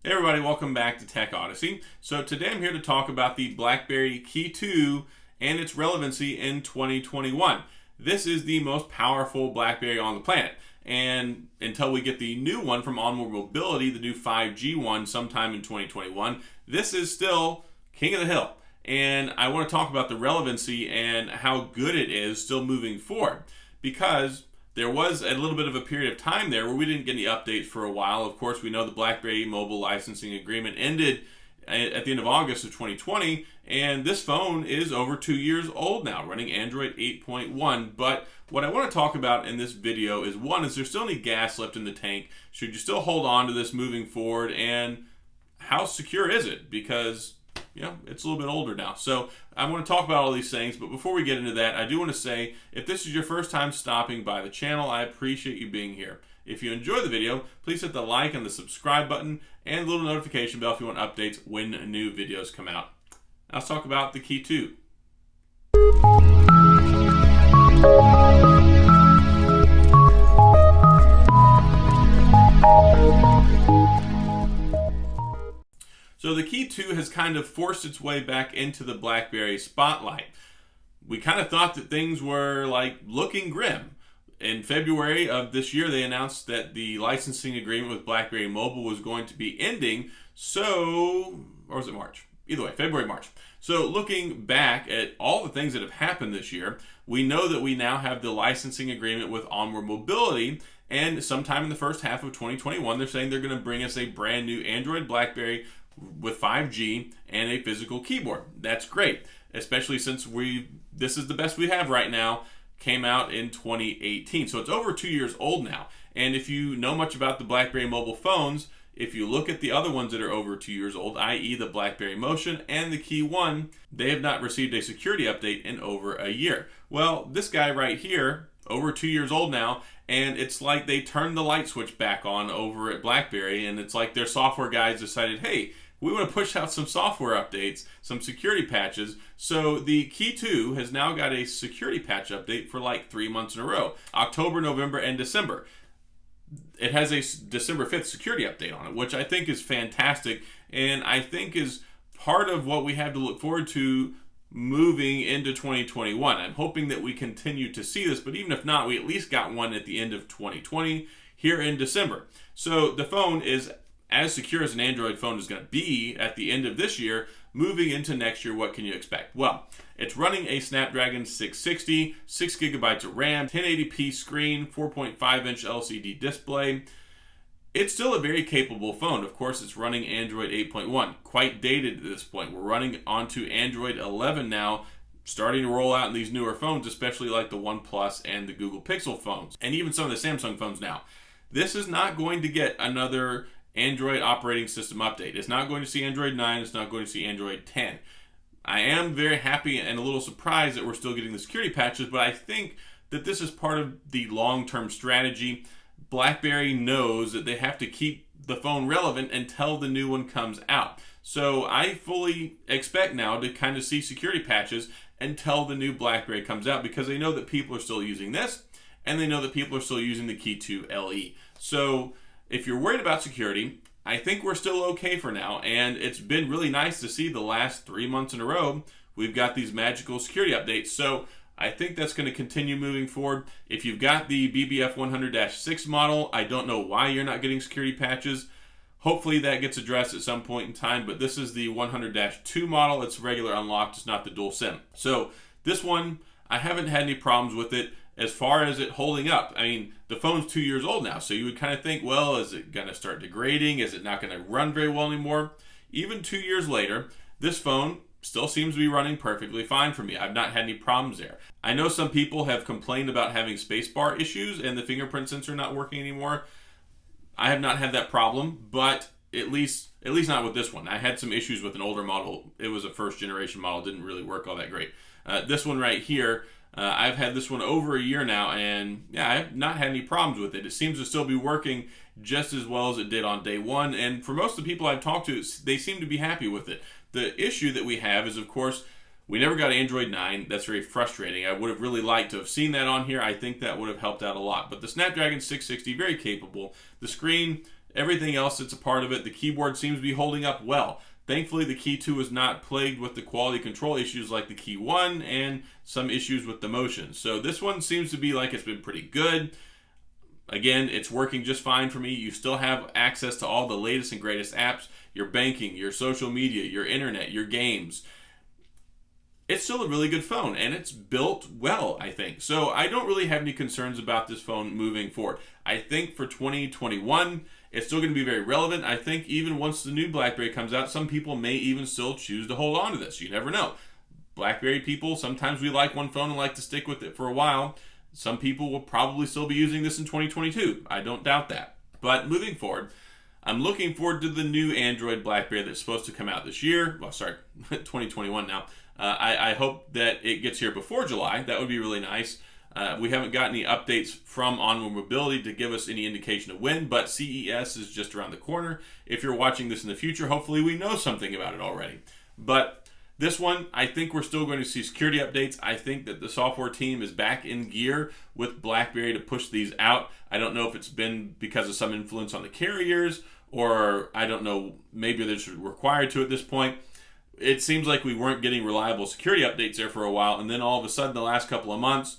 Hey everybody, welcome back to Tech Odyssey. So today I'm here to talk about the BlackBerry KEY2 and its relevancy in 2021. This is the most powerful BlackBerry on the planet. And until we get the new one from OnwardMobility, the new 5G one sometime in 2021, this is still king of the hill. And I want to talk about the relevancy and how good it is still moving forward. Because there was a little bit of a period of time there where we didn't get any updates for a while. Of course, we know the BlackBerry mobile licensing agreement ended at the end of August of 2020, and this phone is over 2 years old now, running Android 8.1. But what I want to talk about in this video is, one, is there still any gas left in the tank? Should you still hold on to this moving forward? And how secure is it? Because it's a little bit older now. So I want to talk about all these things, but before we get into that, I do want to say, if this is your first time stopping by the channel, I appreciate you being here. If you enjoy the video, please hit the like and the subscribe button and the little notification bell if you want updates when new videos come out. Now let's talk about the KEY2. So the KEY2 has kind of forced its way back into the BlackBerry spotlight. We kind of thought that things were looking grim. In February of this year, they announced that the licensing agreement with BlackBerry Mobile was going to be ending. Or was it March? Either way, February, March. So looking back at all the things that have happened this year, we know that we now have the licensing agreement with OnwardMobility, and sometime in the first half of 2021, they're saying they're going to bring us a brand new Android BlackBerry with 5G and a physical keyboard. That's great, especially since this is the best we have right now. Came out in 2018, so it's over 2 years old now. And if you know much about the BlackBerry mobile phones, if you look at the other ones that are over 2 years old, i.e. the BlackBerry Motion and the KEY1, they have not received a security update in over a year. Well, this guy right here, over 2 years old now, and it's like they turned the light switch back on over at BlackBerry, and it's like their software guys decided, hey, we want to push out some software updates, some security patches. So the KEY2 has now got a security patch update for 3 months in a row, October, November, and December. It has a December 5th security update on it, which I think is fantastic, and I think is part of what we have to look forward to moving into 2021. I'm hoping that we continue to see this, but even if not, we at least got one at the end of 2020 here in December. So the phone is as secure as an Android phone is going to be at the end of this year. Moving into next year, what can you expect? Well, it's running a Snapdragon 660, 6 gigabytes of RAM, 1080p screen, 4.5-inch LCD display. It's still a very capable phone. Of course, it's running Android 8.1, quite dated at this point. We're running onto Android 11 now, starting to roll out in these newer phones, especially like the OnePlus and the Google Pixel phones, and even some of the Samsung phones now. This is not going to get another Android operating system update. It's not going to see Android 9. It's not going to see Android 10. I am very happy and a little surprised that we're still getting the security patches, but I think that this is part of the long-term strategy. BlackBerry knows that they have to keep the phone relevant until the new one comes out. So I fully expect now to kind of see security patches until the new BlackBerry comes out, because they know that people are still using this, and they know that people are still using the KEY2 LE. So if you're worried about security, I think we're still okay for now, and it's been really nice to see the last 3 months in a row we've got these magical security updates. So I think that's going to continue moving forward. If you've got the BBF 100-6 model, I don't know why you're not getting security patches. Hopefully that gets addressed at some point in time, but this is the 100-2 model. It's regular unlocked, it's not the dual SIM. So this one, I haven't had any problems with it. As far as it holding up, I mean, the phone's 2 years old now, so you would kind of think, well, is it going to start degrading? Is it not going to run very well anymore? Even 2 years later, this phone still seems to be running perfectly fine for me. I've not had any problems there. I know some people have complained about having spacebar issues and the fingerprint sensor not working anymore. I have not had that problem, but at least not with this one. I had some issues with an older model. It was a first generation model. It didn't really work all that great. This one right here, I've had this one over a year now, and yeah, I have not had any problems with it. It seems to still be working just as well as it did on day one, and for most of the people I've talked to, they seem to be happy with it. The issue that we have is, of course, we never got Android 9. That's very frustrating. I would have really liked to have seen that on here. I think that would have helped out a lot. But the Snapdragon 660, very capable. The screen Everything else that's a part of it, the keyboard seems to be holding up well. Thankfully, the KEY2 is not plagued with the quality control issues like the KEY1 and some issues with the motion. So this one seems to be like it's been pretty good. Again, it's working just fine for me. You still have access to all the latest and greatest apps, your banking, your social media, your internet, your games. It's still a really good phone, and it's built well, I think. So I don't really have any concerns about this phone moving forward. I think for 2021, it's still going to be very relevant. I think even once the new BlackBerry comes out, some people may even still choose to hold on to this. You never know. BlackBerry people, sometimes we like one phone and like to stick with it for a while. Some people will probably still be using this in 2022. I don't doubt that. But moving forward, I'm looking forward to the new Android BlackBerry that's supposed to come out this year. Well, sorry, 2021 now. I hope that it gets here before July. That would be really nice. We haven't got any updates from OnwardMobility to give us any indication of when, but CES is just around the corner. If you're watching this in the future, hopefully we know something about it already. But this one, I think we're still going to see security updates. I think that the software team is back in gear with BlackBerry to push these out. I don't know if it's been because of some influence on the carriers, or I don't know, maybe they're just required to at this point. It seems like we weren't getting reliable security updates there for a while, and then all of a sudden, the last couple of months,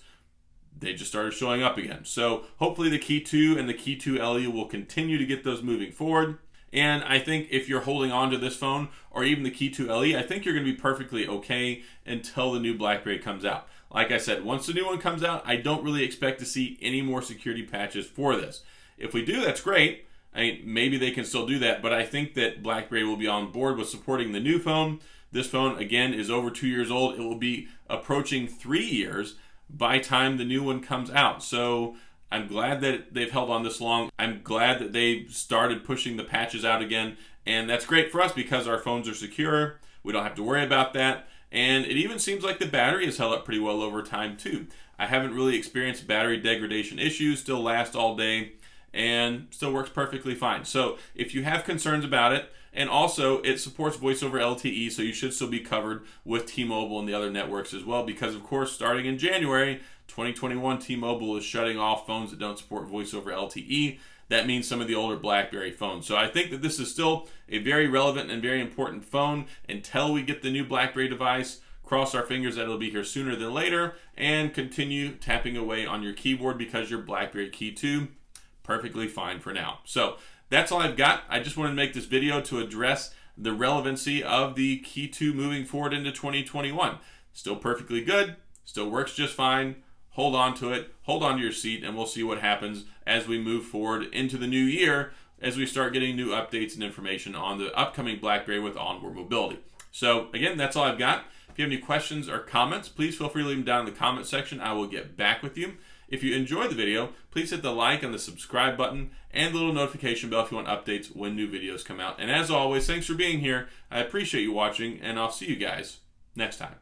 they just started showing up again. So hopefully the KEY2 and the KEY2 LE will continue to get those moving forward. And I think if you're holding on to this phone, or even the KEY2 LE, I think you're going to be perfectly okay until the new BlackBerry comes out. Like I said, once the new one comes out, I don't really expect to see any more security patches for this. If we do, that's great. I mean, maybe they can still do that, but I think that BlackBerry will be on board with supporting the new phone. This phone, again, is over 2 years old. It will be approaching 3 years by time the new one comes out. So I'm glad that they've held on this long. I'm glad that they started pushing the patches out again. And that's great for us because our phones are secure. We don't have to worry about that. And it even seems like the battery has held up pretty well over time too. I haven't really experienced battery degradation issues, still last all day, and still works perfectly fine. So if you have concerns about it, and also it supports voice over LTE, so you should still be covered with T-Mobile and the other networks as well, because of course starting in January 2021, T-Mobile is shutting off phones that don't support voice over LTE. That means some of the older BlackBerry phones. So I think that this is still a very relevant and very important phone until we get the new BlackBerry device. Cross our fingers that it'll be here sooner than later, and continue tapping away on your keyboard because your BlackBerry KEY2 perfectly fine for now. So that's all I've got. I just wanted to make this video to address the relevancy of the KEY2 moving forward into 2021. Still perfectly good, still works just fine. Hold on to it, hold on to your seat, and we'll see what happens as we move forward into the new year, as we start getting new updates and information on the upcoming BlackBerry with OnwardMobility. So again, that's all I've got. If you have any questions or comments, please feel free to leave them down in the comment section. I will get back with you. If you enjoyed the video, please hit the like and the subscribe button and the little notification bell if you want updates when new videos come out. And as always, thanks for being here. I appreciate you watching, and I'll see you guys next time.